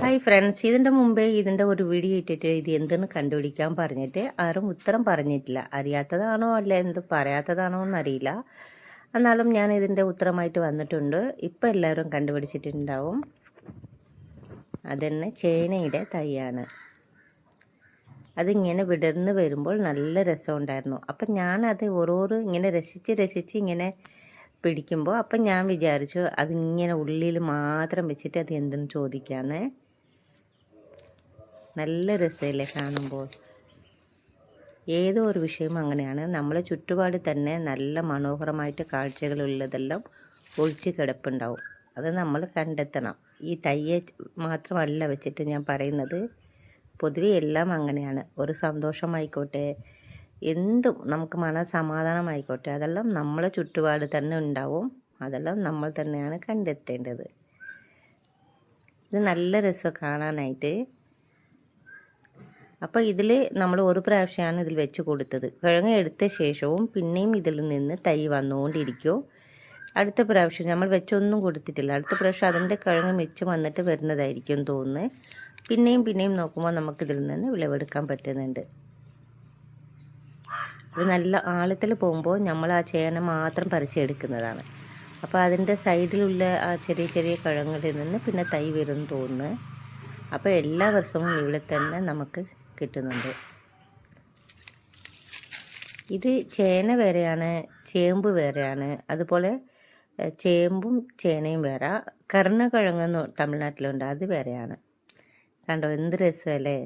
Hi friends, ഇതിൻ്റെ മുമ്പേ ഇതിൻ്റെ ഒരു വീഡിയോ ഇട്ടിട്ട് ഇത് എന്തെന്ന് കണ്ടുപിടിക്കാൻ പറഞ്ഞിട്ട് ആരും ഉത്തരം പറഞ്ഞിട്ടില്ല. അറിയാത്തതാണോ അല്ല എന്ത് പറയാത്തതാണോ എന്നറിയില്ല. എന്നാലും ഞാൻ ഇതിൻ്റെ ഉത്തരമായിട്ട് വന്നിട്ടുണ്ട്. ഇപ്പം എല്ലാവരും കണ്ടുപിടിച്ചിട്ടുണ്ടാവും. അതന്നെ ചേനയുടെ തൈയാണ്. അതിങ്ങനെ വിടർന്ന് വരുമ്പോൾ നല്ല രസമുണ്ടായിരുന്നു. അപ്പം ഞാനത് ഓരോരോ ഇങ്ങനെ രസിച്ച് ഇങ്ങനെ പിടിക്കുമ്പോൾ അപ്പം ഞാൻ വിചാരിച്ചു അതിങ്ങനെ ഉള്ളിൽ മാത്രം വെച്ചിട്ട് അത് എന്തെന്ന് ചോദിക്കാമെന്നേ. നല്ല രസമല്ലേ കാണുമ്പോൾ. ഏതോ ഒരു വിഷയം അങ്ങനെയാണ്. നമ്മളെ ചുറ്റുപാട് തന്നെ നല്ല മനോഹരമായിട്ട് കാഴ്ചകളുള്ളതെല്ലാം ഒഴിച്ച് കിടപ്പുണ്ടാവും. അത് നമ്മൾ കണ്ടെത്തണം. ഈ തയ്യെ മാത്രമല്ല വെച്ചിട്ട് ഞാൻ പറയുന്നത്, പൊതുവെ എല്ലാം അങ്ങനെയാണ്. ഒരു സന്തോഷമായിക്കോട്ടെ, എന്തും നമുക്ക് മനസമാധാനമായിക്കോട്ടെ, അതെല്ലാം നമ്മളെ ചുറ്റുപാട് തന്നെ ഉണ്ടാവും. അതെല്ലാം നമ്മൾ തന്നെയാണ് കണ്ടെത്തേണ്ടത്. ഇത് നല്ല രസം കാണാനായിട്ട്. അപ്പോൾ ഇതിൽ നമ്മൾ ഒരു പ്രാവശ്യമാണ് ഇതിൽ വെച്ച് കൊടുത്തത്. കിഴങ്ങ് എടുത്ത ശേഷവും പിന്നെയും ഇതിൽ നിന്ന് തൈ വന്നുകൊണ്ടിരിക്കും. അടുത്ത പ്രാവശ്യം നമ്മൾ വെച്ചൊന്നും കൊടുത്തിട്ടില്ല. അടുത്ത പ്രാവശ്യം അതിൻ്റെ കിഴങ്ങ് മിച്ചം വന്നിട്ട് വരുന്നതായിരിക്കും തോന്നുന്നത്. പിന്നെയും നോക്കുമ്പോൾ നമുക്കിതിൽ നിന്ന് വിളവെടുക്കാൻ പറ്റുന്നുണ്ട്. അത് നല്ല ആഴത്തിൽ പോകുമ്പോൾ നമ്മൾ ആ ചേന മാത്രം പറിച്ചെടുക്കുന്നതാണ്. അപ്പോൾ അതിൻ്റെ സൈഡിലുള്ള ആ ചെറിയ കിഴങ്ങിൽ നിന്ന് പിന്നെ തൈ വരും തോന്നുന്നു. അപ്പോൾ എല്ലാ വർഷവും ഇവിടെ തന്നെ നമുക്ക് കിട്ടുന്നുണ്ട്. ഇത് ചേന വേറെയാണ്, ചേമ്പ് വേറെയാണ്. അതുപോലെ ചേമ്പും ചേനയും വേറെ. കർണക്കിഴങ്ങ് തമിഴ്നാട്ടിലുണ്ട്, അത് വേറെയാണ്. കണ്ടോ എന്ത് രസമല്ലേ.